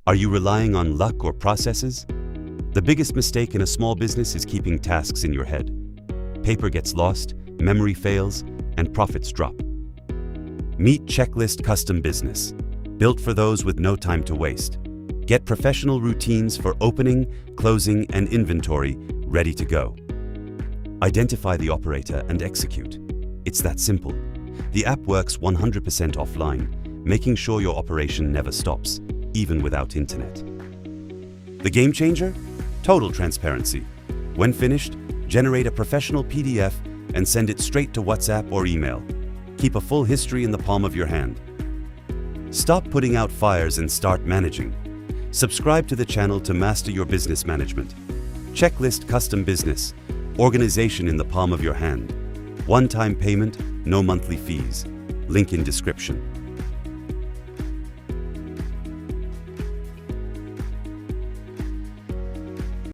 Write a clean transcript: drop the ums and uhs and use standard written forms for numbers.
Are you relying on luck or processes? The biggest mistake in a small business is keeping tasks in your head. Paper gets lost, memory fails, and profits drop. Meet Checklist Custom Business, built for those with no time to waste. Get professional routines for opening, closing, and inventory ready to go. Identify the operator and execute. It's that simple. The app works 100% offline, making sure your operation never stops, even without internet. The game changer? Total transparency. When finished, generate a professional PDF and send it straight to WhatsApp or email. Keep a full history in the palm of your hand. Stop putting out fires and start managing. Subscribe to the channel to master your business management. Checklist Custom Business. Organization in the palm of your hand. One-time payment, no monthly fees. Link in description.